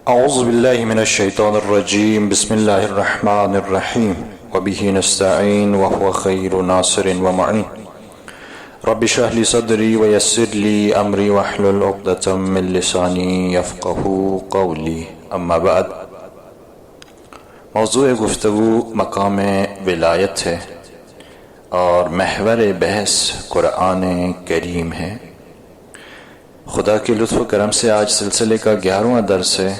اعوذ باللہ من الشیطان الرجیم بسم اللہ الرحمن الرحیم وبہ نستعین وهو خیر ناصر ومعین رب اشرح لی صدری ویسر لی امری واحلل عقدۃ من لسانی یفقہوا قولی اما بعد۔ موضوع گفتگو مقام ولایت ہے اور محور بحث قرآن کریم ہے۔ خدا کے لطف و کرم سے آج سلسلے کا 11واں درس ہے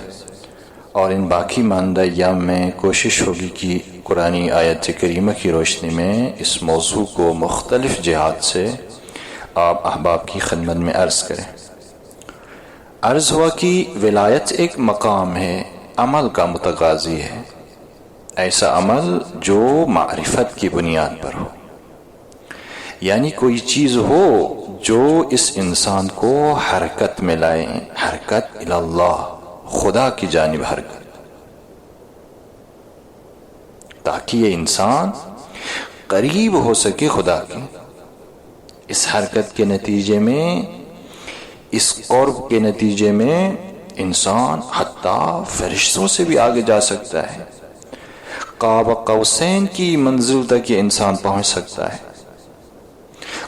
اور ان باقی ماندہ ایام میں کوشش ہوگی کہ قرآنی آیت کریمہ کی روشنی میں اس موضوع کو مختلف جہات سے آپ احباب کی خدمت میں عرض کریں۔ عرض ہوا کہ ولایت ایک مقام ہے، عمل کا متغازی ہے، ایسا عمل جو معرفت کی بنیاد پر ہو، یعنی کوئی چیز ہو جو اس انسان کو حرکت میں لائے، حرکت الی اللہ، خدا کی جانب حرکت، تاکہ یہ انسان قریب ہو سکے خدا کے۔ اس حرکت کے نتیجے میں، اس قرب کے نتیجے میں انسان حتیٰ فرشتوں سے بھی آگے جا سکتا ہے، قاب قوسین کی منزل تک یہ انسان پہنچ سکتا ہے،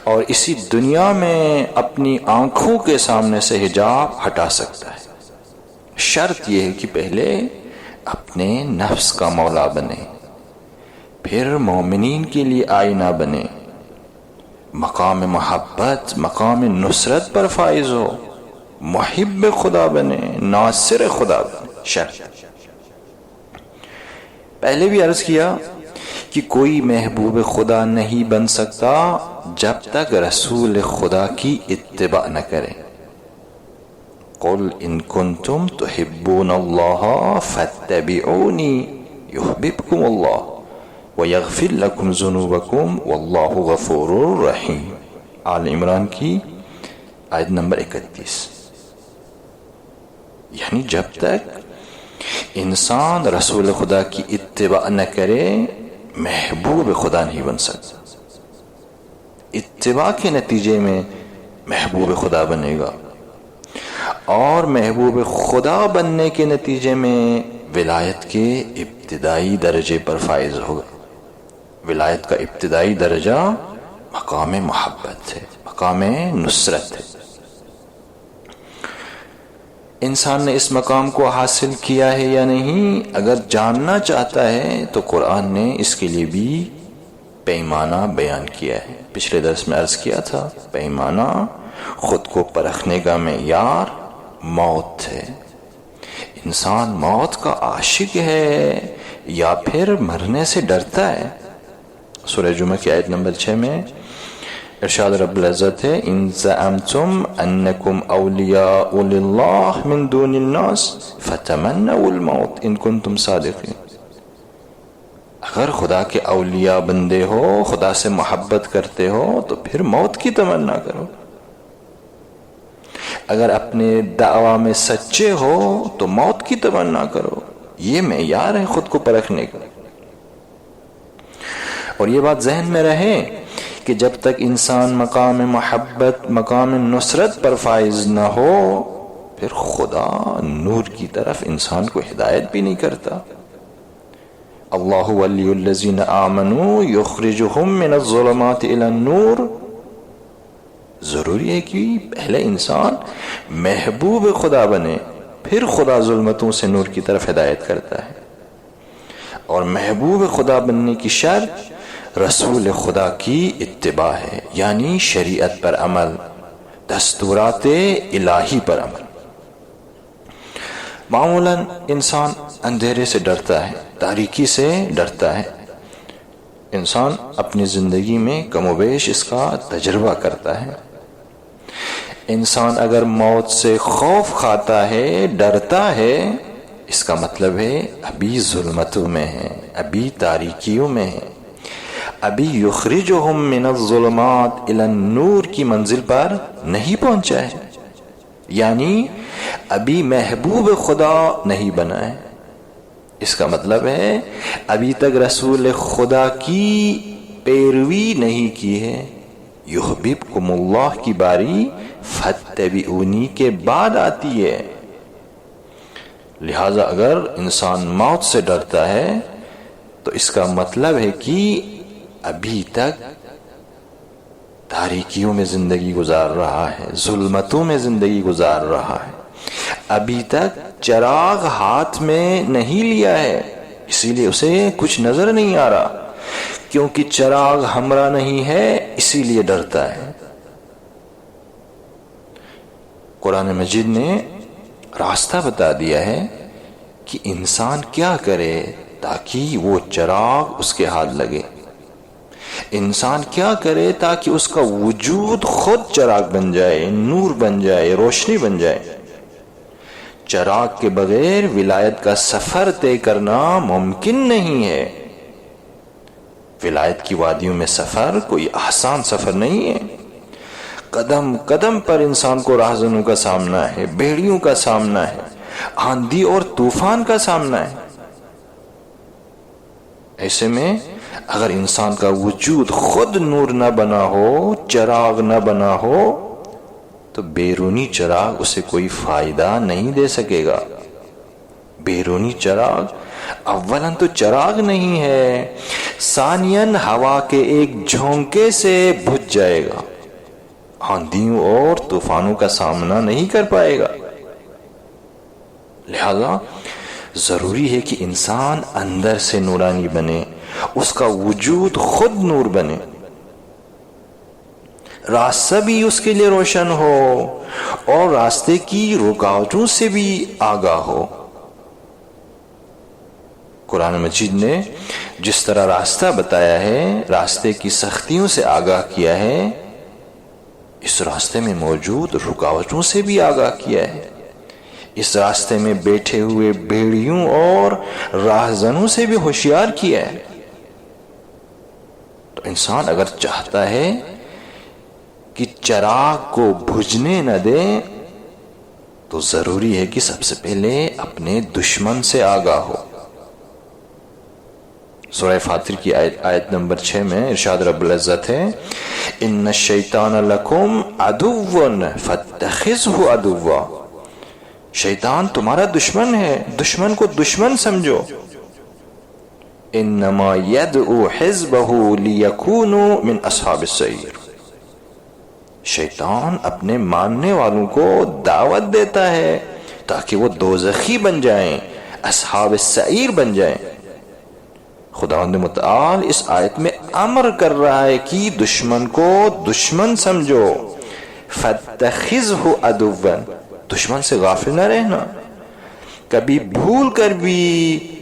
اور اسی دنیا میں اپنی آنکھوں کے سامنے سے حجاب ہٹا سکتا ہے۔ شرط یہ ہے کہ پہلے اپنے نفس کا مولا بنے، پھر مومنین کے لیے آئینہ بنے، مقام محبت، مقام نصرت پر فائز ہو، محب خدا بنے، ناصر خدا بنے۔ شرط پہلے بھی عرض کیا کہ کوئی محبوب خدا نہیں بن سکتا جب تک رسول خدا کی اتباع نہ کرے۔ قل ان کنتم تحبون اللہ فاتبعونی یحببکم اللہ ویغفر لکم ذنوبکم واللہ غفور رحیم۔ آل عمران کی آیت نمبر 31۔ یعنی جب تک انسان رسول خدا کی اتباع نہ کرے محبوب خدا نہیں بن سکتا۔ اتباع کے نتیجے میں محبوب خدا بنے گا، اور محبوب خدا بننے کے نتیجے میں ولایت کے ابتدائی درجے پر فائز ہوگا۔ ولایت کا ابتدائی درجہ مقام محبت ہے، مقام نصرت ہے۔ انسان نے اس مقام کو حاصل کیا ہے یا نہیں، اگر جاننا چاہتا ہے تو قرآن نے اس کے لیے بھی پیمانہ بیان کیا ہے۔ پچھلے درس میں عرض کیا تھا، پیمانہ خود کو پرکھنے کا معیار موت ہے۔ انسان موت کا عاشق ہے یا پھر مرنے سے ڈرتا ہے۔ سورہ جمعہ کی آیت نمبر 6 میں ارشاد رب العزت ہے، ان زعمتم انکم اولیاء للہ من دون الناس فتمنوا الموت ان کنتم صادقین۔ اگر خدا کے اولیاء بندے ہو، خدا سے محبت کرتے ہو تو پھر موت کی تمنا کرو۔ اگر اپنے دعویٰ میں سچے ہو تو موت کی تمنا کرو۔ یہ معیار ہے خود کو پرکھنے کا۔ اور یہ بات ذہن میں رہے کہ جب تک انسان مقام محبت، مقام نصرت پر فائز نہ ہو، پھر خدا نور کی طرف انسان کو ہدایت بھی نہیں کرتا۔ اللہ ولی الذین آمنوا یخرجہم من الظلمات الی النور۔ ضروری ہے کہ پہلے انسان محبوب خدا بنے، پھر خدا ظلمتوں سے نور کی طرف ہدایت کرتا ہے۔ اور محبوب خدا بننے کی شرط رسول خدا کی اتباع ہے، یعنی شریعت پر عمل، دستورات الہی پر عمل۔ معمولاً انسان اندھیرے سے ڈرتا ہے، تاریکی سے ڈرتا ہے۔ انسان اپنی زندگی میں کم و بیش اس کا تجربہ کرتا ہے۔ انسان اگر موت سے خوف کھاتا ہے، ڈرتا ہے، اس کا مطلب ہے ابھی ظلمتوں میں ہے، ابھی تاریکیوں میں ہے، ابھی یخرجہم من الظلمات الی النور کی منزل پر نہیں پہنچا ہے، یعنی ابھی محبوب خدا نہیں بنا ہے۔ اس کا مطلب ہے ابھی تک رسول خدا کی پیروی نہیں کی ہے۔ یحببکم اللہ کی باری فتبعونی کے بعد آتی ہے۔ لہذا اگر انسان موت سے ڈرتا ہے تو اس کا مطلب ہے کہ ابھی تک تاریکیوں میں زندگی گزار رہا ہے، ظلمتوں میں زندگی گزار رہا ہے، ابھی تک چراغ ہاتھ میں نہیں لیا ہے، اسی لیے اسے کچھ نظر نہیں آ رہا، کیونکہ چراغ ہمراہ نہیں ہے اسی لیے ڈرتا ہے۔ قرآن مجید نے راستہ بتا دیا ہے کہ انسان کیا کرے تاکہ وہ چراغ اس کے ہاتھ لگے، انسان کیا کرے تاکہ اس کا وجود خود چراغ بن جائے، نور بن جائے، روشنی بن جائے۔ چراغ کے بغیر ولایت کا سفر طے کرنا ممکن نہیں ہے۔ ولایت کی وادیوں میں سفر کوئی آسان سفر نہیں ہے، قدم قدم پر انسان کو راہزنوں کا سامنا ہے، بیڑیوں کا سامنا ہے، آندھی اور طوفان کا سامنا ہے۔ ایسے میں اگر انسان کا وجود خود نور نہ بنا ہو، چراغ نہ بنا ہو، تو بیرونی چراغ اسے کوئی فائدہ نہیں دے سکے گا۔ بیرونی چراغ اولاً تو چراغ نہیں ہے، ثانیاً ہوا کے ایک جھونکے سے بجھ جائے گا، آندھیوں اور طوفانوں کا سامنا نہیں کر پائے گا۔ لہذا ضروری ہے کہ انسان اندر سے نورانی بنے، اس کا وجود خود نور بنے، راستہ بھی اس کے لیے روشن ہو اور راستے کی رکاوٹوں سے بھی آگاہ ہو۔ قرآن مجید نے جس طرح راستہ بتایا ہے، راستے کی سختیوں سے آگاہ کیا ہے، اس راستے میں موجود رکاوٹوں سے بھی آگاہ کیا ہے، اس راستے میں بیٹھے ہوئے بیڑیوں اور راہزنوں سے بھی ہوشیار کیا ہے۔ تو انسان اگر چاہتا ہے کہ چراغ کو بجھنے نہ دے تو ضروری ہے کہ سب سے پہلے اپنے دشمن سے آگاہ ہو۔ سورہ فاطر کی آیت نمبر 6 میں ارشاد رب العزت ہے، ان الشیطان لکم عدو فاتخذہ عدوا، شیطان تمہارا دشمن ہے، دشمن کو دشمن سمجھو۔ انما یدعو حزبہ لیکونوا من اصحاب السعیر، شیطان اپنے ماننے والوں کو دعوت دیتا ہے تاکہ وہ دوزخی بن جائیں، اصحاب السعیر بن جائیں۔ خداوند متعال اس آیت میں امر کر رہا ہے کہ دشمن کو دشمن سمجھو، فاتخذہ عدوا، دشمن سے غافل نہ رہنا، کبھی بھول کر بھی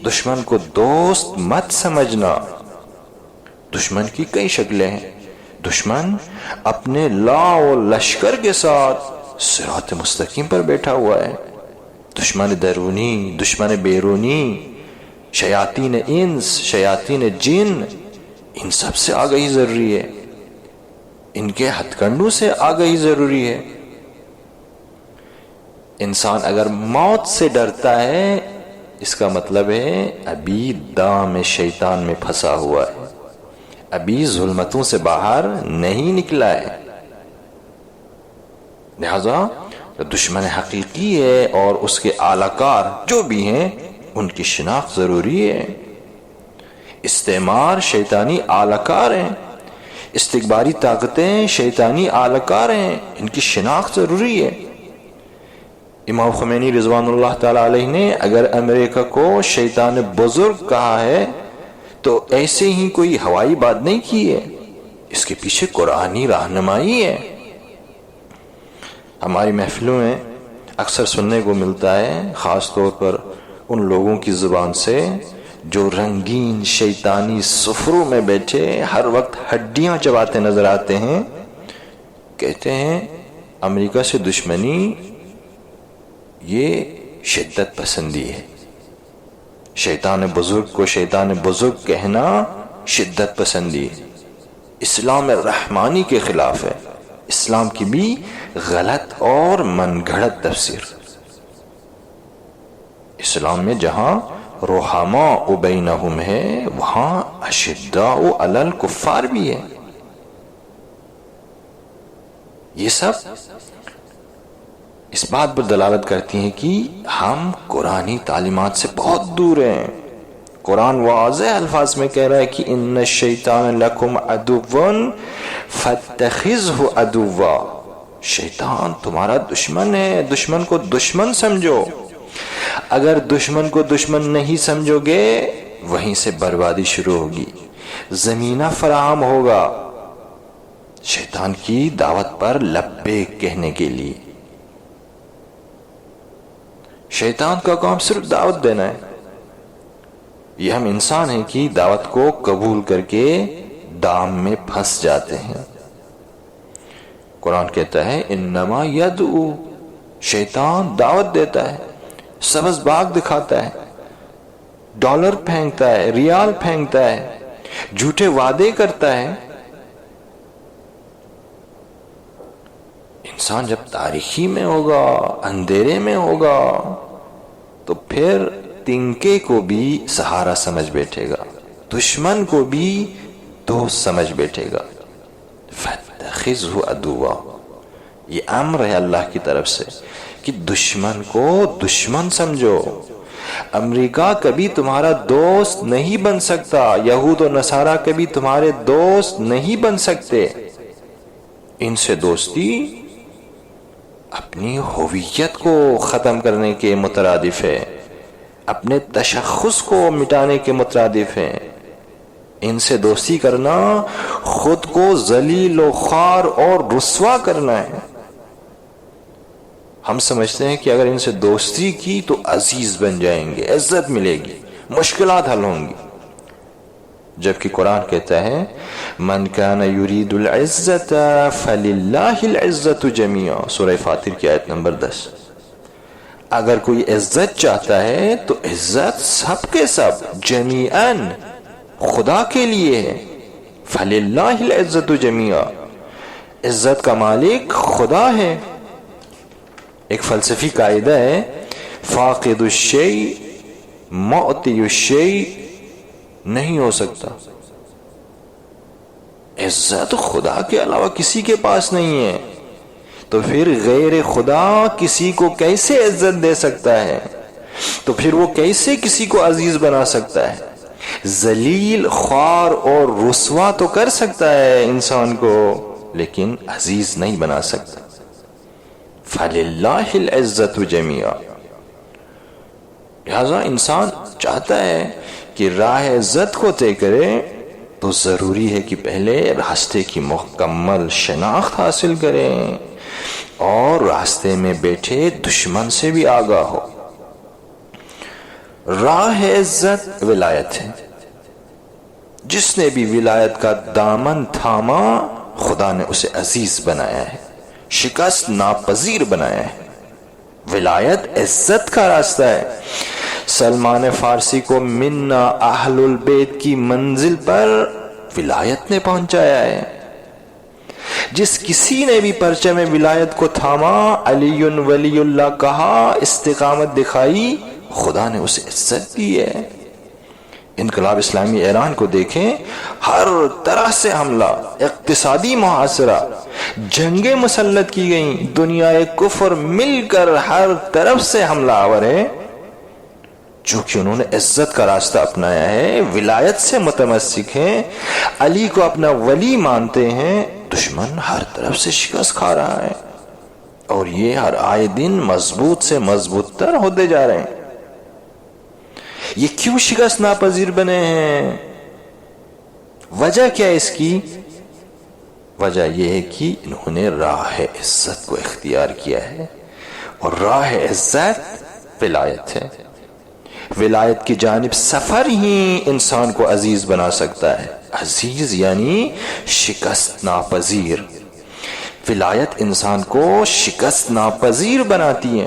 دشمن کو دوست مت سمجھنا۔ دشمن کی کئی شکلیں ہیں، دشمن اپنے لا و لشکر کے ساتھ صراط مستقیم پر بیٹھا ہوا ہے، دشمن درونی، دشمن بیرونی، شیاطین انس، شیاطین جن، ان سب سے آگاہی ضروری ہے، ان کے ہتھ کنڈوں سے آگاہی ضروری ہے۔ انسان اگر موت سے ڈرتا ہے اس کا مطلب ہے ابھی دام شیطان میں پھنسا ہوا ہے، ابھی ظلمتوں سے باہر نہیں نکلا ہے۔ لہذا دشمن حقیقی ہے اور اس کے اعلی کار جو بھی ہیں ان کی شناخت ضروری ہے۔ استعمار شیطانی اعلی کار ہیں، استکباری طاقتیں شیطانی اعلی کار ہیں، ان کی شناخت ضروری ہے۔ امام خمینی رضوان اللہ تعالی علیہ نے اگر امریکہ کو شیطان بزرگ کہا ہے تو ایسے ہی کوئی ہوائی بات نہیں کی ہے، اس کے پیچھے قرآنی رہنمائی ہے۔ ہماری محفلوں میں اکثر سننے کو ملتا ہے، خاص طور پر ان لوگوں کی زبان سے جو رنگین شیطانی سفروں میں بیٹھے ہر وقت ہڈیاں چباتے نظر آتے ہیں، کہتے ہیں امریکہ سے دشمنی یہ شدت پسندی ہے، شیطان بزرگ کو شیطان بزرگ کہنا شدت پسندی ہے، اسلام رحمانی کے خلاف ہے، اسلام کی بھی غلط اور من گھڑت تفسیر۔ اسلام میں جہاں رحماء بینہم ہے وہاں اشداء علی الکفار بھی ہے۔ یہ سب اس بات پر دلالت کرتی ہیں کہ ہم قرآنی تعلیمات سے بہت دور ہیں. قرآن واضح الفاظ میں کہہ رہا ہے کہ ان الشیطان لکم عدو فاتخذہ عدوا. شیطان تمہارا دشمن ہے، دشمن کو دشمن سمجھو. اگر دشمن کو دشمن نہیں سمجھو گے وہیں سے بربادی شروع ہوگی، زمینہ فراہم ہوگا شیطان کی دعوت پر لبیک کہنے کے لیے. شیطان کا کام صرف دعوت دینا ہے. یہ ہم انسان ہیں کہ دعوت کو قبول کر کے دام میں پھنس جاتے ہیں. قرآن کہتا ہے انما یدعو، شیطان دعوت دیتا ہے، سبز باغ دکھاتا ہے، ڈالر پھینکتا ہے، ریال پھینکتا ہے، جھوٹے وعدے کرتا ہے. انسان جب تاریکی میں ہوگا، اندھیرے میں ہوگا، تو پھر تنکے کو بھی سہارا سمجھ بیٹھے گا، دشمن کو بھی دوست سمجھ بیٹھے گا. فاتخذہ عدوا، یہ امر ہے اللہ کی طرف سے کہ دشمن کو دشمن سمجھو. امریکہ کبھی تمہارا دوست نہیں بن سکتا، یہود و نصارہ کبھی تمہارے دوست نہیں بن سکتے. ان سے دوستی اپنی ہویت کو ختم کرنے کے مترادف ہے، اپنے تشخص کو مٹانے کے مترادف ہے. ان سے دوستی کرنا خود کو ذلیل و خوار اور رسوا کرنا ہے. ہم سمجھتے ہیں کہ اگر ان سے دوستی کی تو عزیز بن جائیں گے، عزت ملے گی، مشکلات حل ہوں گی. جبکہ قرآن کہتا ہے من کان یرید العزت فللہ العزت جمیعا، سورہ فاطر کی آیت نمبر 10. اگر کوئی عزت چاہتا ہے تو عزت سب کے سب جمیعاً خدا کے لیے ہے. فللہ العزت جمیعا، عزت کا مالک خدا ہے. ایک فلسفی قاعدہ ہے فاقد الشیء معطی الشیء نہیں ہو سکتا. عزت خدا کے علاوہ کسی کے پاس نہیں ہے، تو پھر غیر خدا کسی کو کیسے عزت دے سکتا ہے؟ تو پھر وہ کیسے کسی کو عزیز بنا سکتا ہے؟ ذلیل، خوار اور رسوا تو کر سکتا ہے انسان کو، لیکن عزیز نہیں بنا سکتا. فَلِلَّهِ الْعِزَّةُ جَمِيعًا. لہذا انسان چاہتا ہے کہ راہ عزت کو طے کرے تو ضروری ہے کہ پہلے راستے کی مکمل شناخت حاصل کریں اور راستے میں بیٹھے دشمن سے بھی آگاہ ہو. راہ عزت ولایت ہے. جس نے بھی ولایت کا دامن تھاما خدا نے اسے عزیز بنایا ہے، شکست ناپذیر بنایا ہے. ولایت عزت کا راستہ ہے. سلمان فارسی کو منا اہل البیت کی منزل پر ولایت نے پہنچایا ہے. جس کسی نے بھی پرچم ولایت کو تھاما، علی ولی اللہ کہا، استقامت دکھائی، خدا نے اسے عزت دی ہے. انقلاب اسلامی ایران کو دیکھیں، ہر طرح سے حملہ، اقتصادی محاصرہ، جنگیں مسلط کی گئیں، دنیا کفر مل کر ہر طرف سے حملہ آور ہے. چونکہ انہوں نے عزت کا راستہ اپنایا ہے، ولایت سے متمسک ہیں، علی کو اپنا ولی مانتے ہیں، دشمن ہر طرف سے شکست کھا رہا ہے اور یہ ہر آئے دن مضبوط سے مضبوط تر ہوتے جا رہے ہیں. یہ کیوں شکست ناپذیر بنے ہیں؟ وجہ کیا ہے اس کی؟ وجہ یہ ہے کہ انہوں نے راہ عزت کو اختیار کیا ہے، اور راہ عزت ولایت ہے. ولایت کی جانب سفر ہی انسان کو عزیز بنا سکتا ہے. عزیز یعنی شکست ناپذیر. ولایت انسان کو شکست ناپذیر بناتی ہے.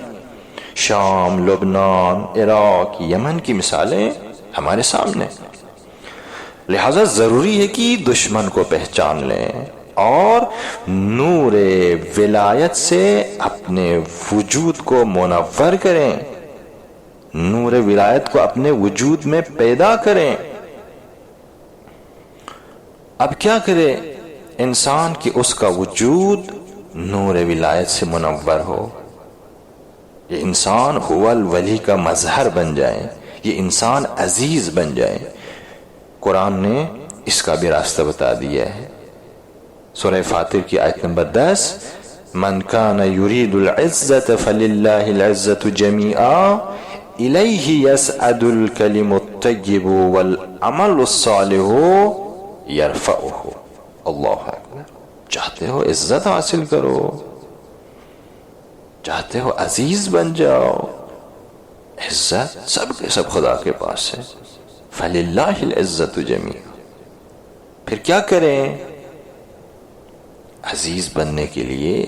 شام، لبنان، عراق، یمن کی مثالیں ہمارے سامنے. لہذا ضروری ہے کہ دشمن کو پہچان لیں اور نور ولایت سے اپنے وجود کو منور کریں، نور ولایت کو اپنے وجود میں پیدا کریں. اب کیا کرے انسان کہ اس کا وجود نور ولایت سے منور ہو؟ یہ انسان ہوا الولی کا مظہر بن جائے، یہ انسان عزیز بن جائے۔ قرآن نے اس کا بھی راستہ بتا دیا ہے۔ سورہ فاطر کی آیت نمبر 10، من کان یرید العزة فللہ العزة جمیعا الیہ یسعد الکلم الطیب والعمل الصالح یرفعہ۔ اللہ اکبر۔ چاہتے ہو عزت حاصل کرو، چاہتے ہو عزیز بن جاؤ، عزت سب کے سب خدا کے پاس ہے۔ فللہ العزت جمیعا۔ پھر کیا کریں؟ عزیز بننے کے لیے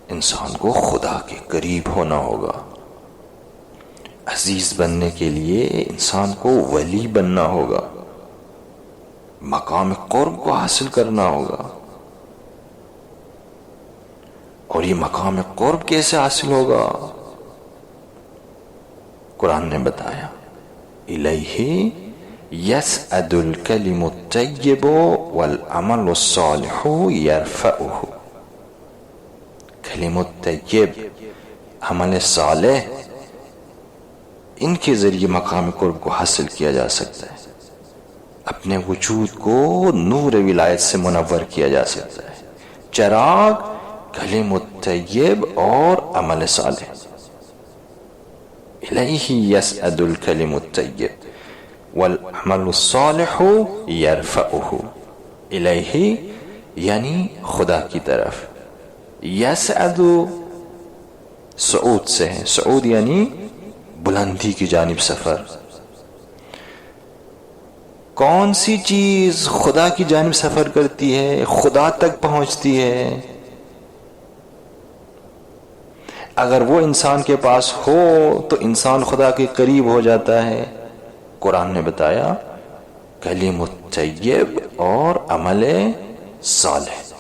انسان کو خدا کے قریب ہونا ہوگا، عزیز بننے کے لیے انسان کو ولی بننا ہوگا، مقام قرب کو حاصل کرنا ہوگا۔ اور یہ مقام قرب کیسے حاصل ہوگا؟ قرآن نے بتایا، الیہ یسعد الکلم الطیب والعمل الصالح یرفعہ۔ کلم الطیب، عمل صالح، ان کے ذریعے مقام قرب کو حاصل کیا جا سکتا ہے، اپنے وجود کو نور ولایت سے منور کیا جا سکتا ہے۔ چراغ کلم الطیب اور عمل صالح۔ الیہ یسعد الکلم الطیب والعمل الصالح یرفعہ۔ الیہ یعنی خدا کی طرف، یسعد صعود سے ہے، صعود یعنی بلندی کی جانب سفر۔ کون سی چیز خدا کی جانب سفر کرتی ہے، خدا تک پہنچتی ہے؟ اگر وہ انسان کے پاس ہو تو انسان خدا کے قریب ہو جاتا ہے۔ قرآن نے بتایا کلم الطیب اور عمل صالح۔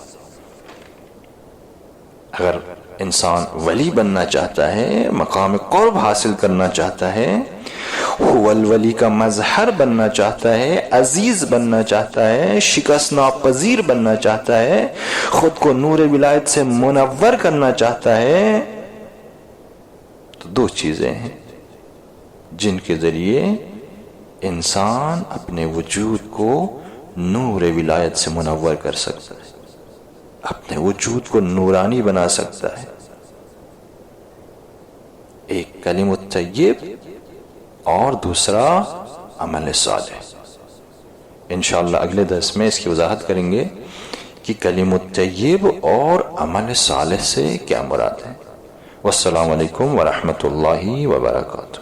اگر انسان ولی بننا چاہتا ہے، مقام قرب حاصل کرنا چاہتا ہے، هو الولی کا مظہر بننا چاہتا ہے، عزیز بننا چاہتا ہے، شکست ناپذیر بننا چاہتا ہے، خود کو نور ولایت سے منور کرنا چاہتا ہے، تو دو چیزیں ہیں جن کے ذریعے انسان اپنے وجود کو نور ولایت سے منور کر سکتا ہے، اپنے وجود کو نورانی بنا سکتا ہے۔ ایک کلم الطیب اور دوسرا عمل صالح۔ انشاءاللہ اگلے درس میں اس کی وضاحت کریں گے کہ کلم الطیب اور عمل صالح سے کیا مراد ہے۔ والسلام علیکم ورحمۃ اللہ وبرکاتہ۔